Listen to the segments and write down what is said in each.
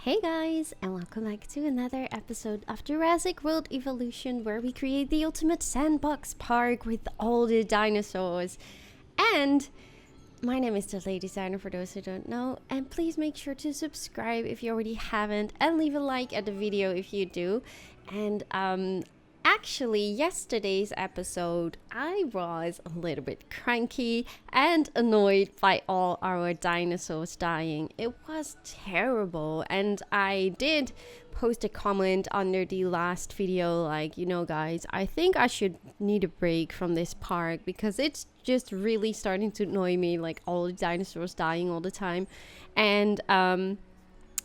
Hey guys, and welcome back to another episode of Jurassic World Evolution, where we create the ultimate sandbox park with all the dinosaurs. And my name is the Lady Designer, for those who don't know, and please make sure to subscribe if you already haven't, and leave a like at the video if you do. And actually, yesterday's episode, I was a little bit cranky and annoyed by all our dinosaurs dying. It was terrible, and I did post a comment under the last video like, you know guys, I think I should need a break from this park because it's just really starting to annoy me, like all the dinosaurs dying all the time. And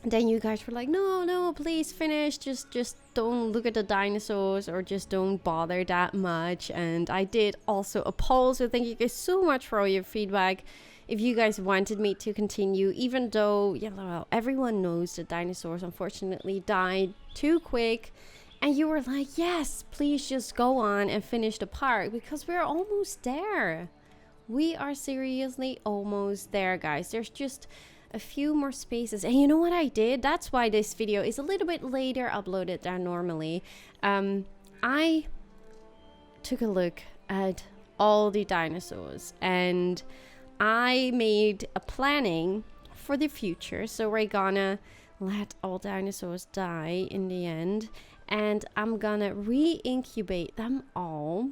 then you guys were like, no, please finish. Just don't look at the dinosaurs, or just don't bother that much. And I did also a poll, so thank you guys so much for all your feedback. If you guys wanted me to continue, even though, well, everyone knows the dinosaurs unfortunately died too quick. And you were like, yes, please just go on and finish the park because we're almost there. We are seriously almost there, guys. There's just a few more spaces. And you know what I did? That's why this video is a little bit later uploaded than normally. I took a look at all the dinosaurs and I made a planning for the future. So we're gonna let all dinosaurs die in the end, and I'm gonna re-incubate them all,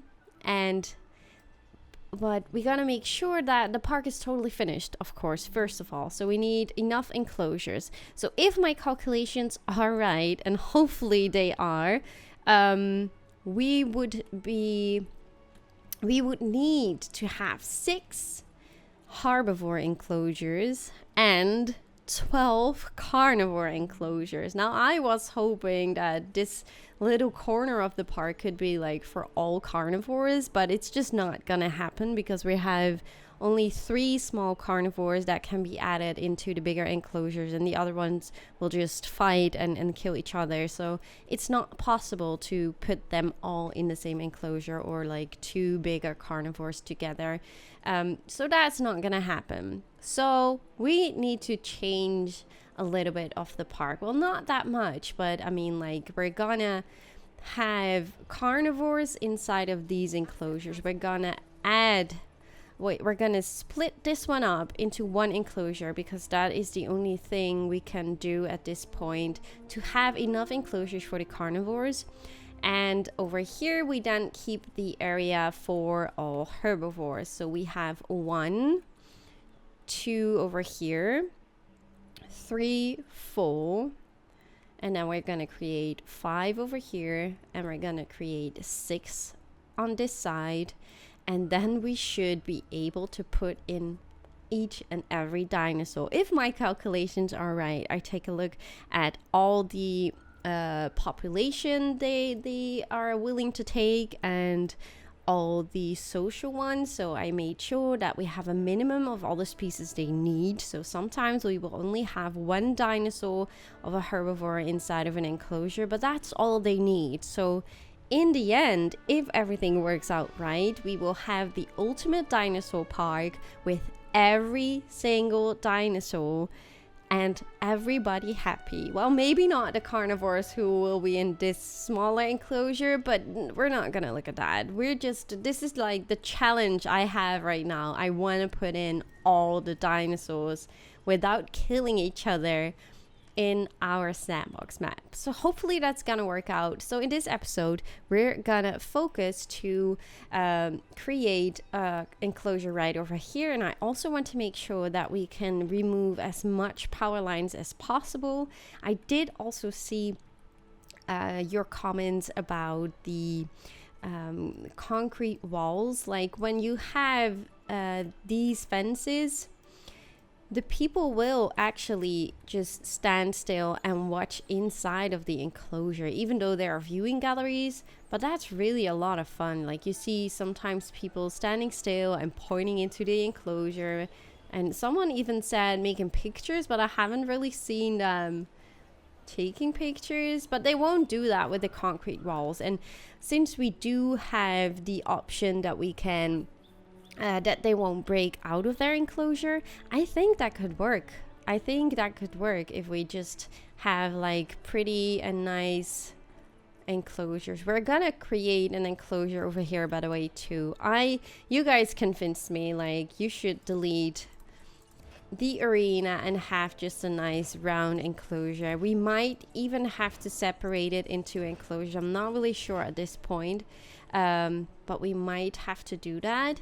but we gotta make sure that the park is totally finished, of course, first of all. So we need enough enclosures. So if my calculations are right, and hopefully they are, we would need to have 6 herbivore enclosures and 12 carnivore enclosures. Now, I was hoping that this little corner of the park could be like for all carnivores, but it's just not gonna happen because we have only 3 small carnivores that can be added into the bigger enclosures, and the other ones will just fight and kill each other. So it's not possible to put them all in the same enclosure, or like 2 bigger carnivores together. So that's not gonna happen. So we need to change a little bit of the park. Well, not that much, but I mean, like, we're gonna have carnivores inside of these enclosures. We're gonna split this one up into one enclosure because that is the only thing we can do at this point to have enough enclosures for the carnivores. And over here, we then keep the area for all herbivores. So we have 1, 2 over here, 3, 4, and then we're gonna create 5 over here, and we're gonna create 6 on this side. And then we should be able to put in each and every dinosaur. If my calculations are right, I take a look at all the population they are willing to take and all the social ones. So I made sure that we have a minimum of all the species they need. So sometimes we will only have 1 dinosaur of a herbivore inside of an enclosure, but that's all they need. So in the end, if everything works out right, we will have the ultimate dinosaur park with every single dinosaur and everybody happy. Well, maybe not the carnivores who will be in this smaller enclosure, but we're not gonna look at that. This is like the challenge I have right now. I want to put in all the dinosaurs without killing each other in our sandbox map. So hopefully that's gonna work out. So in this episode, we're gonna focus to create a enclosure right over here, and I also want to make sure that we can remove as much power lines as possible. I did also see your comments about the concrete walls. Like, when you have these fences, the people will actually just stand still and watch inside of the enclosure, even though there are viewing galleries. But that's really a lot of fun. Like, you see sometimes people standing still and pointing into the enclosure, and someone even said making pictures, but I haven't really seen them taking pictures. But they won't do that with the concrete walls. And since we do have the option that we can that they won't break out of their enclosure, I think that could work. I think that could work if we just have like pretty and nice enclosures. We're gonna create an enclosure over here, by the way, too. You guys convinced me, like, you should delete the arena and have just a nice round enclosure. We might even have to separate it into enclosure. I'm not really sure at this point, but we might have to do that.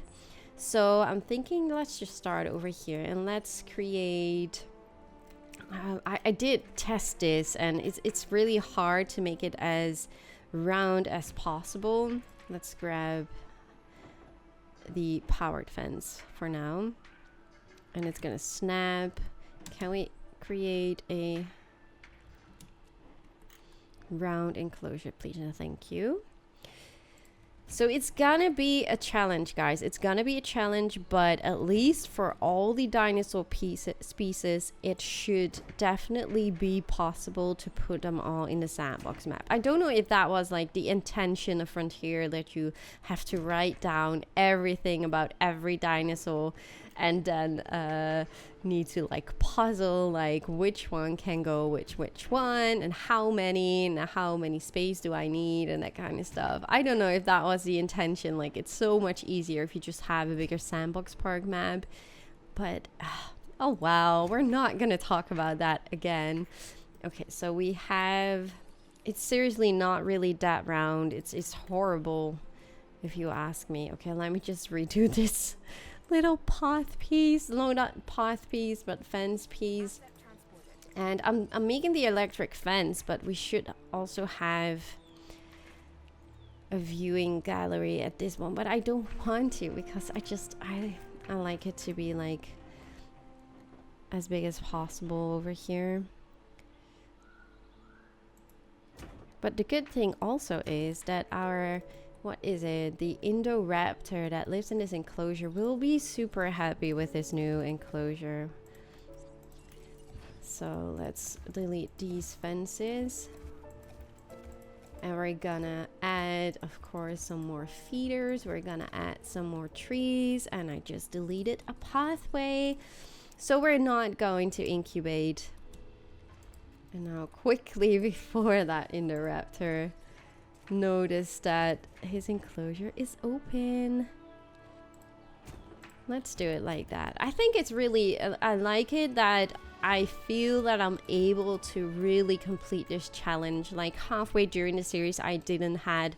So I'm thinking let's just start over here and let's create I did test this, and it's really hard to make it as round as possible. Let's grab the powered fence for now, and it's gonna snap. Can we create a round enclosure, please? No, thank you. So it's gonna be a challenge, guys. It's gonna be a challenge, but at least for all the dinosaur species, it should definitely be possible to put them all in the sandbox map. I don't know if that was like the intention of Frontier, that you have to write down everything about every dinosaur and then need to like puzzle like which one can go which one and how many space do I need and that kind of stuff. I don't know if that was the intention. Like, it's so much easier if you just have a bigger sandbox park map, but oh well, we're not gonna talk about that again. Okay, so we have, it's seriously not really that round. It's horrible if you ask me. Okay, let me just redo this little path piece. No, not path piece, but fence piece. And I'm making the electric fence, but we should also have a viewing gallery at this one, but I don't want to because I like it to be like as big as possible over here. But the good thing also is that our, what is it, the Indoraptor that lives in this enclosure will be super happy with this new enclosure. So let's delete these fences. And we're gonna add, of course, some more feeders. We're gonna add some more trees. And I just deleted a pathway. So we're not going to incubate. And now quickly before that Indoraptor, notice that his enclosure is open. Let's do it like that. I think it's really, I like it that I feel that I'm able to really complete this challenge. Like halfway during the series, I didn't had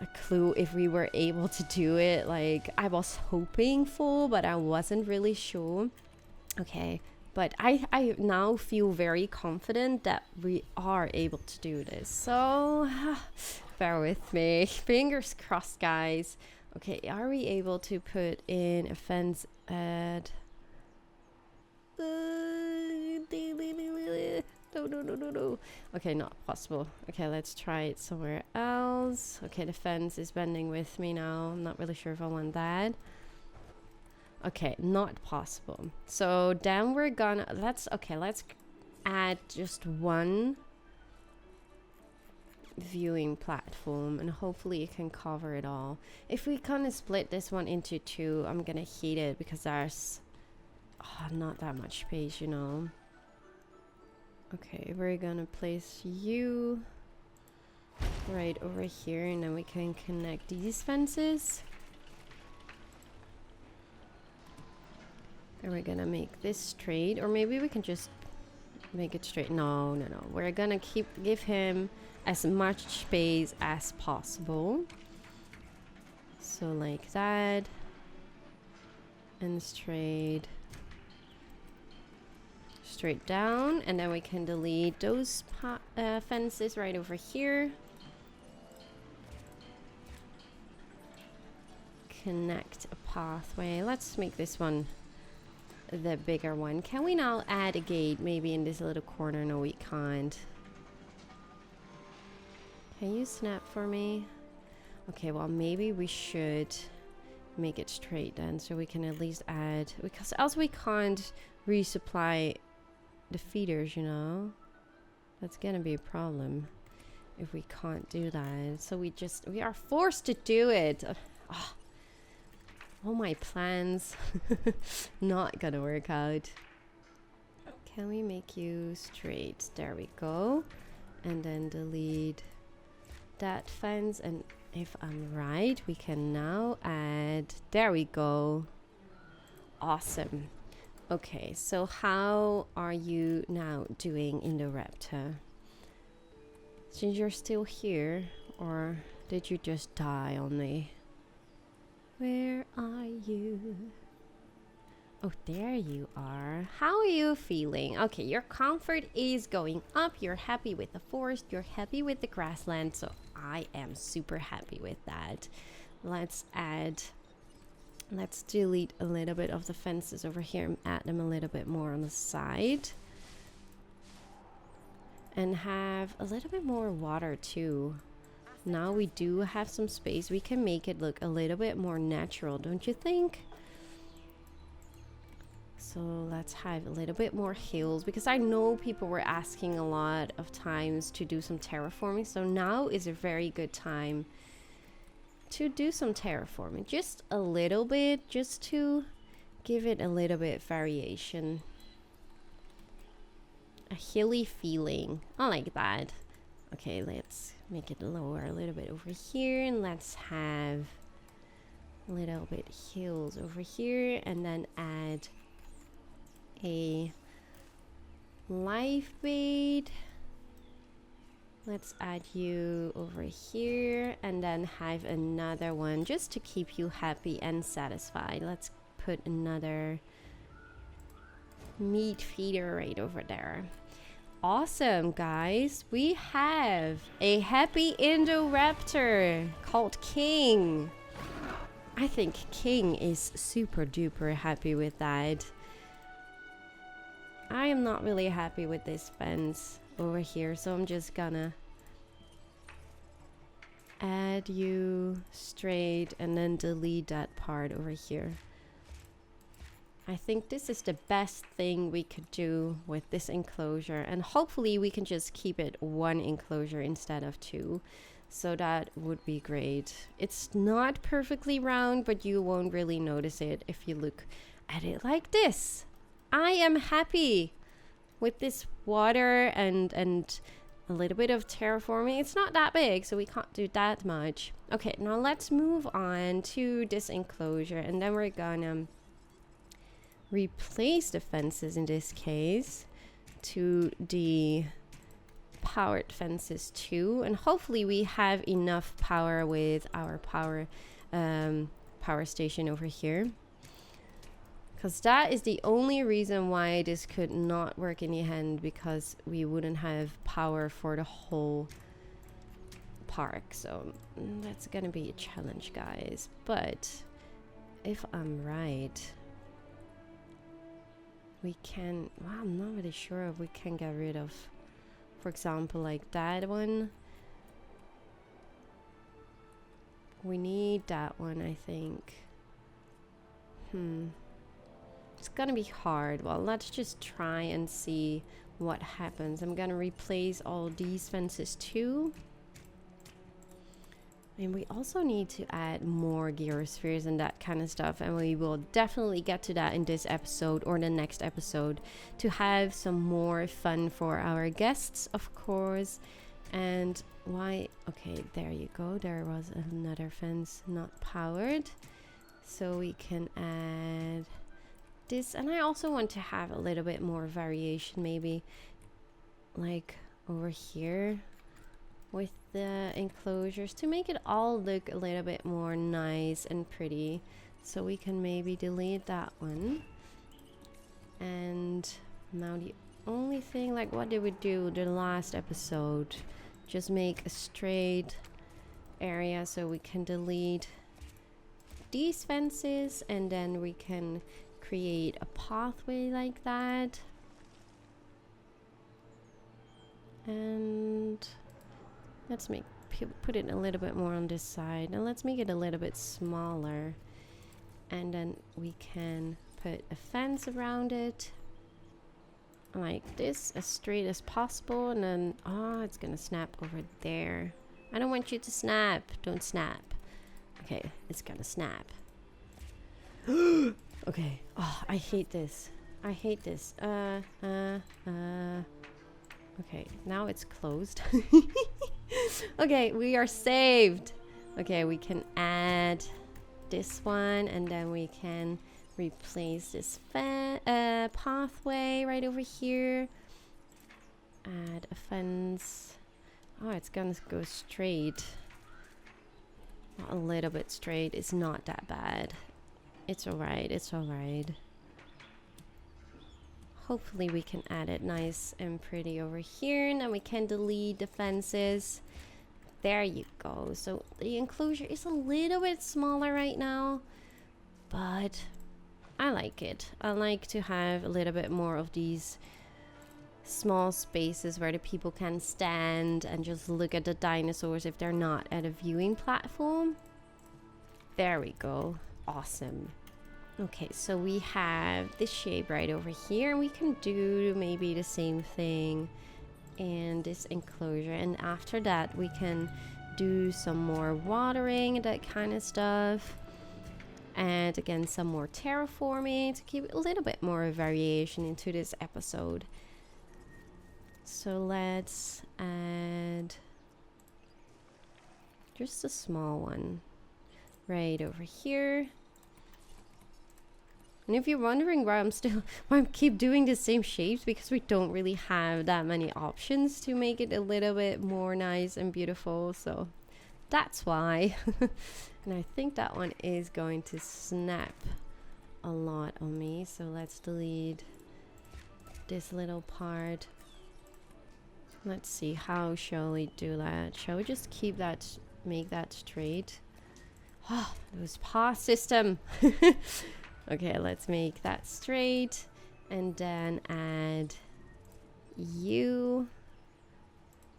a clue if we were able to do it. Like, I was hoping for, but I wasn't really sure. Okay, but I now feel very confident that we are able to do this. So bear with me. Fingers crossed, guys. Okay, are we able to put in a fence at... No. Okay, not possible. Okay, let's try it somewhere else. Okay, the fence is bending with me now. I'm not really sure if I want that. Okay, not possible. So then we're gonna, let's add just one viewing platform and hopefully it can cover it all. If we kind of split this one into two, I'm gonna hate it because there's not that much space, you know. Okay, we're gonna place you right over here and then we can connect these fences. And we're gonna make this straight, or maybe we can just make it straight. No. We're gonna give him as much space as possible. So like that. And straight down. And then we can delete those fences right over here. Connect a pathway. Let's make this one the bigger one. Can we now add a gate maybe in this little corner? No, we can't. Can you snap for me? Okay, well, maybe we should make it straight then, so we can at least add, because else we can't resupply the feeders, you know. That's gonna be a problem if we can't do that. So we are forced to do it. All my plans not gonna work out. Can we make you straight? There we go. And then delete that fence. And if I'm right, we can now add, there we go. Awesome. Okay, so how are you now doing, Indoraptor? Since you're still here, or did you just die on me? Where are you? Oh, there you are. How are you feeling? Okay, your comfort is going up. You're happy with the forest. You're happy with the grassland. So I am super happy with that. Let's delete a little bit of the fences over here and add them a little bit more on the side. And have a little bit more water too. Now we do have some space. We can make it look a little bit more natural, don't you think? So let's have a little bit more hills, because I know people were asking a lot of times to do some terraforming. So now is a very good time to do some terraforming. Just a little bit, just to give it a little bit variation. A hilly feeling. I like that. Okay, let's make it lower a little bit over here, and let's have a little bit hills over here, and then add a live bait. Let's add you over here, and then have another one just to keep you happy and satisfied. Let's put another meat feeder right over there. Awesome, guys. We have a happy Indoraptor called King. I think King is super duper happy with that. I am not really happy with this fence over here, so I'm just gonna add you straight and then delete that part over here. I think this is the best thing we could do with this enclosure, and hopefully we can just keep it one enclosure instead of two. So that would be great. It's not perfectly round, but you won't really notice it if you look at it like this. I am happy with this water and a little bit of terraforming. It's not that big, so we can't do that much. Okay, now let's move on to this enclosure, and then we're gonna replace the fences in this case to the powered fences too, and hopefully we have enough power with our power station over here, because that is the only reason why this could not work in the end, because we wouldn't have power for the whole park. So that's gonna be a challenge, guys. But if I'm right, we can, well, I'm not really sure if we can get rid of, for example, like that one. We need that one, I think. It's gonna be hard. Well, let's just try and see what happens. I'm gonna replace all these fences too. And we also need to add more gyrospheres and that kind of stuff, and we will definitely get to that in this episode or the next episode, to have some more fun for our guests, of course. And why, okay, there you go, there was another fence not powered, so we can add this. And I also want to have a little bit more variation, maybe like over here with the enclosures, to make it all look a little bit more nice and pretty. So we can maybe delete that one. And now the only thing, like what did we do the last episode? Just make a straight area, so we can delete these fences, and then we can create a pathway like that. And let's put it a little bit more on this side, and let's make it a little bit smaller, and then we can put a fence around it like this, as straight as possible. And then, oh, it's gonna snap over there. I don't want you to snap. Don't snap. Okay, it's gonna snap. Okay. Oh, I hate this. I hate this. Okay, now it's closed. Okay, we are saved. Okay, we can add this one, and then we can replace this pathway right over here. Add a fence. Oh, it's gonna go straight. Not a little bit straight. It's not that bad. It's alright. It's alright. Hopefully we can add it nice and pretty over here, and then we can delete the fences. There you go. So the enclosure is a little bit smaller right now, but I like it. I like to have a little bit more of these small spaces where the people can stand and just look at the dinosaurs if they're not at a viewing platform. There we go. Awesome. Okay, so we have this shape right over here. We can do maybe the same thing in this enclosure, and after that we can do some more watering, that kind of stuff, and again some more terraforming to keep a little bit more variation into this episode. So let's add just a small one right over here. And if you're wondering why I keep doing the same shapes, because we don't really have that many options to make it a little bit more nice and beautiful, so that's why. And I think that one is going to snap a lot on me, so let's delete this little part. Let's see, how shall we do that? Shall we just keep that, make that straight? Oh, those path system. Okay, let's make that straight, and then add you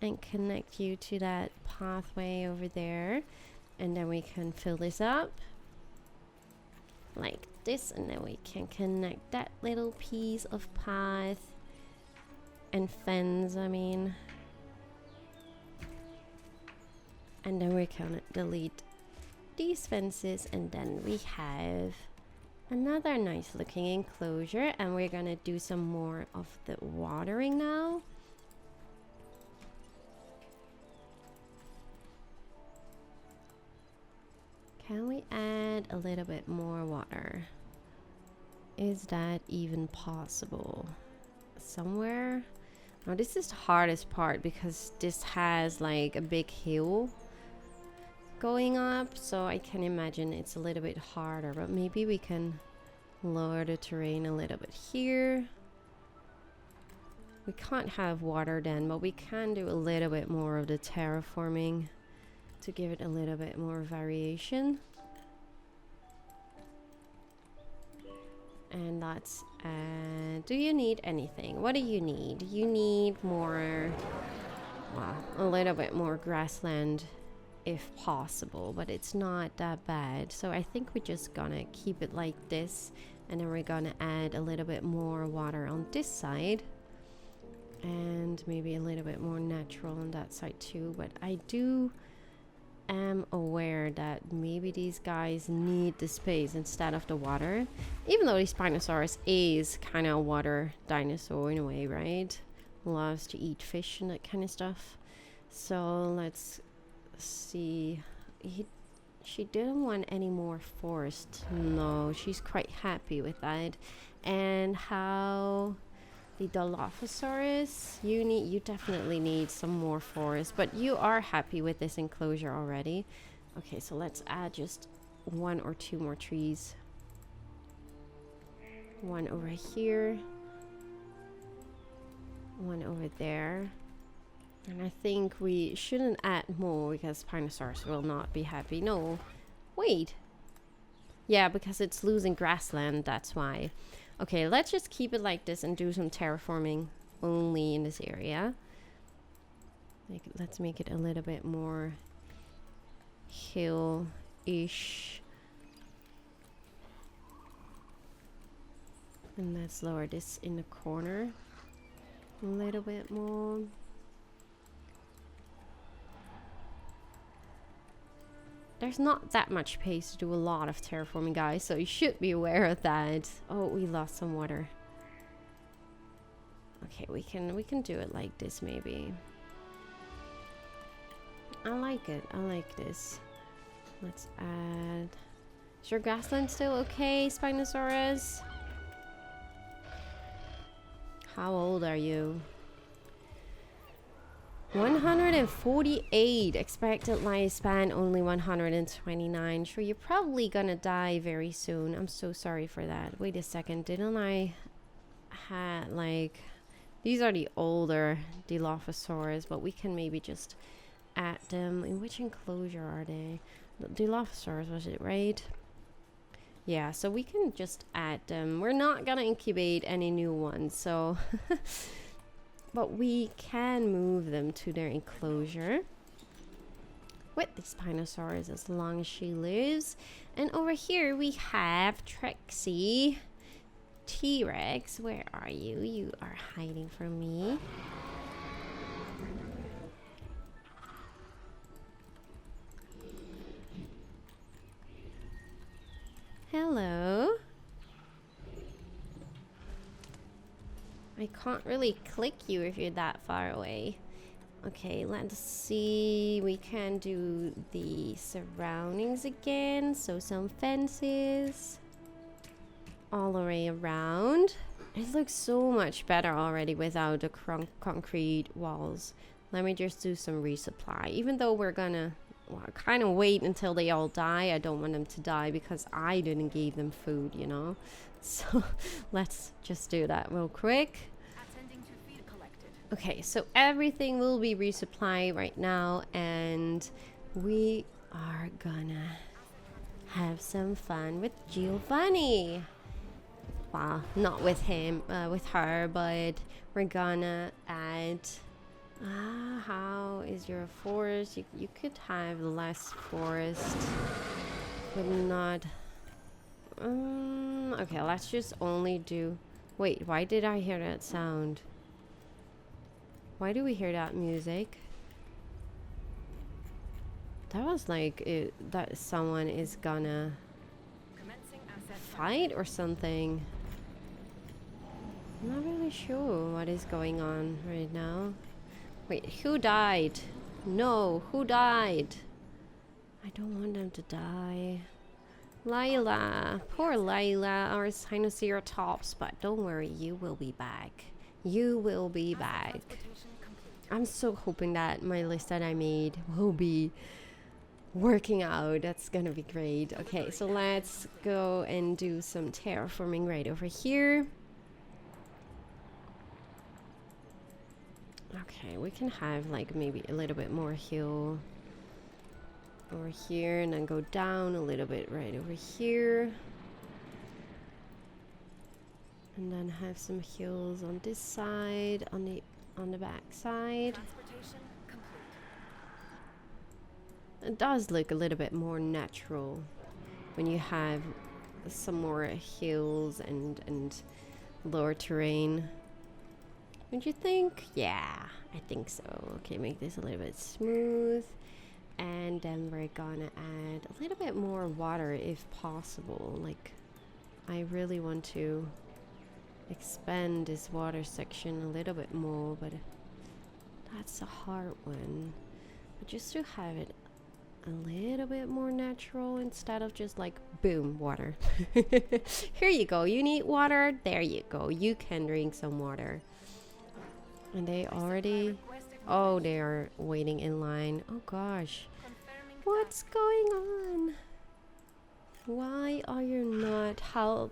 and connect you to that pathway over there, and then we can fill this up like this, and then we can connect that little piece of path and fence, I mean, and then we can delete these fences, and then we have another nice looking enclosure. And we're gonna do some more of the watering now. Can we add a little bit more water? Is that even possible? Somewhere? Now this is the hardest part, because this has like a big hill going up, so I can imagine it's a little bit harder, but maybe we can lower the terrain a little bit here. We can't have water then, but we can do a little bit more of the terraforming to give it a little bit more variation. And that's do you need anything? What do you need? You need more, well, a little bit more grassland if possible, but it's not that bad. So I think we're just gonna keep it like this, and then we're gonna add a little bit more water on this side, and maybe a little bit more natural on that side too. But I am aware that maybe these guys need the space instead of the water, even though the Spinosaurus is kind of a water dinosaur in a way, right? Loves to eat fish and that kind of stuff. So let's see. She didn't want any more forest. No, she's quite happy with that. And how the Allosaurus, you definitely need some more forest, but you are happy with this enclosure already. Okay, so let's add just 1 or 2 more trees. One over here, one over there. And I think we shouldn't add more, because Spinosaurus will not be happy. No, wait. Yeah, because it's losing grassland, that's why. Okay, let's just keep it like this and do some terraforming only in this area. Let's make it a little bit more hill-ish. And let's lower this in the corner a little bit more. There's not that much space to do a lot of terraforming, guys, so you should be aware of that. Oh, we lost some water. Okay, we can do it like this maybe. I like it. I like this. Let's add. Is your grassland still okay, Spinosaurus? How old are you? 148. Expected lifespan only 129. Sure, you're probably gonna die very soon. I'm so sorry for that. Wait a second. Didn't I had like these are the older Dilophosaurus, but we can maybe just add them. In which enclosure are they? The Dilophosaurus, was it, right? Yeah, so we can just add them. We're not gonna incubate any new ones, so but we can move them to their enclosure with the Spinosaurus as long as she lives. And over here we have Trexie T-Rex. Where are you? You are hiding from me. Hello. I can't really click you if you're that far away. Okay, let's see. We can do the surroundings again. So some fences all the way around. It looks so much better already without the concrete walls. Let me just do some resupply. Even though we're gonna kind of wait until they all die. I don't want them to die because I didn't give them food, you know. So let's just do that real quick. Okay, so everything will be resupplied right now, and we are gonna have some fun with Giovanni. Well, not with him, with her, but we're gonna add. How is your forest? You could have less forest, but not. Okay, let's just only do. Wait, why did I hear that sound? Why do we hear that music? That was like that someone is gonna fight or something. I'm not really sure what is going on right now. Wait, who died? No, who died? I don't want them to die. Lila, poor Lila, our Sinoceratops, but don't worry, you will be back. You will be back. I'm so hoping that my list that I made will be working out. That's gonna be great. Okay, so let's go and do some terraforming right over here. Okay, we can have like maybe a little bit more hill over here and then go down a little bit right over here. And then have some hills on this side, on the back side. It does look a little bit more natural when you have some more hills and lower terrain. Don't you think? Yeah, I think so. Okay, make this a little bit smooth. And then we're gonna add a little bit more water if possible. Like, I really want to expand this water section a little bit more, but that's a hard one. But just to have it a little bit more natural instead of just like boom, water. Here you go. You need water. There you go. You can drink some water. And they already, oh, they are waiting in line. Oh gosh, what's going on? Why are you not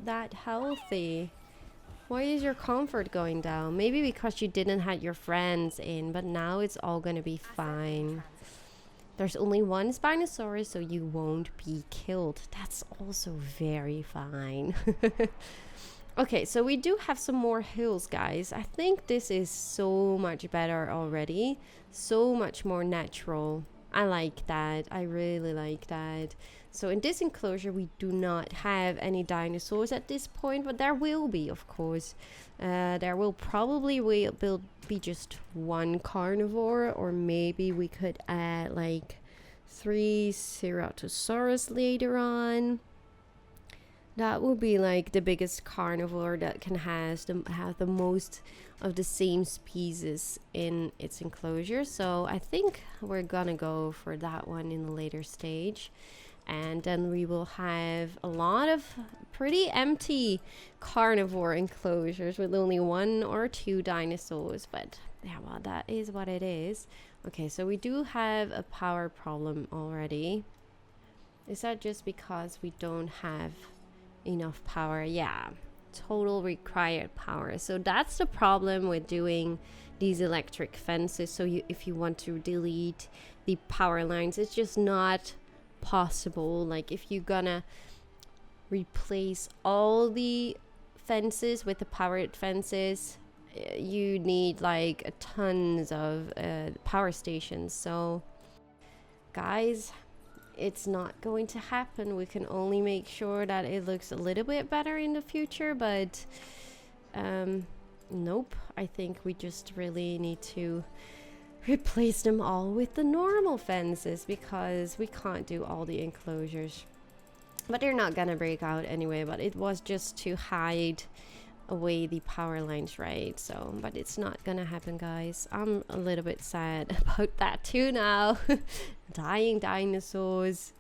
that healthy? Why is your comfort going down? Maybe because you didn't have your friends in, but now it's all gonna be fine. There's only one Spinosaurus, so you won't be killed. That's also very fine. Okay, so we do have some more hills, guys. I think this is so much better already. So much more natural. I like that. I really like that. So in this enclosure, we do not have any dinosaurs at this point, but there will be, of course. There will probably be just one carnivore, or maybe we could add like 3 Ceratosaurus later on. That would be like the biggest carnivore that can have the most of the same species in its enclosure. So I think we're gonna go for that one in a later stage. And then we will have a lot of pretty empty carnivore enclosures with only 1 or 2 dinosaurs. But yeah, well, that is what it is. Okay, so we do have a power problem already. Is that just because we don't have enough power? Yeah, total required power. So that's the problem with doing these electric fences. So if you want to delete the power lines, it's just not possible. Like if you're gonna replace all the fences with the powered fences, you need like tons of power stations. So guys, it's not going to happen. We can only make sure that it looks a little bit better in the future, but nope, I think we just really need to replace them all with the normal fences, because we can't do all the enclosures. But they're not gonna break out anyway, but it was just to hide away the power lines, right? So, but it's not gonna happen, guys. I'm a little bit sad about that too now. Dying dinosaurs,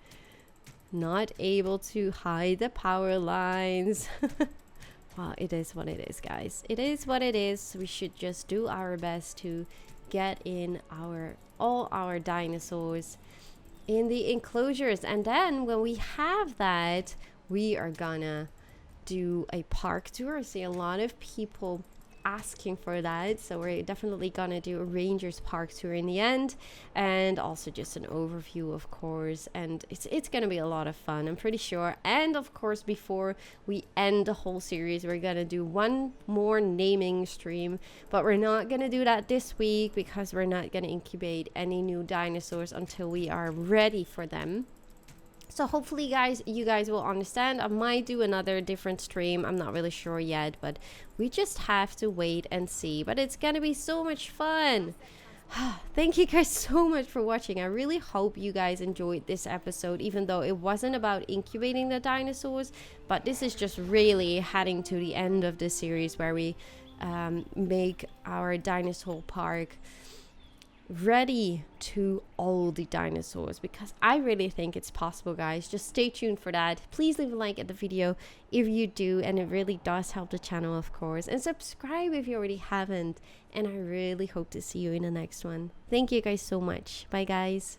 not able to hide the power lines. Well, it is what it is, guys. It is what it is. We should just do our best to get in all our dinosaurs in the enclosures, and then when we have that, we are gonna do a park tour. I see a lot of people asking for that, so we're definitely gonna do a rangers park tour in the end, and also just an overview, of course, and it's gonna be a lot of fun, I'm pretty sure. And of course, before we end the whole series, we're gonna do one more naming stream, but we're not gonna do that this week because we're not gonna incubate any new dinosaurs until we are ready for them. So hopefully, guys, you guys will understand. I might do another different stream. I'm not really sure yet, but we just have to wait and see. But it's gonna be so much fun. Thank you guys so much for watching. I really hope you guys enjoyed this episode, even though it wasn't about incubating the dinosaurs. But this is just really heading to the end of the series where we make our dinosaur park ready to all the dinosaurs, because I really think it's possible, guys. Just stay tuned for that. Please leave a like at the video if you do, and it really does help the channel, of course, and subscribe if you already haven't. And I really hope to see you in the next one. Thank you guys so much. Bye, guys.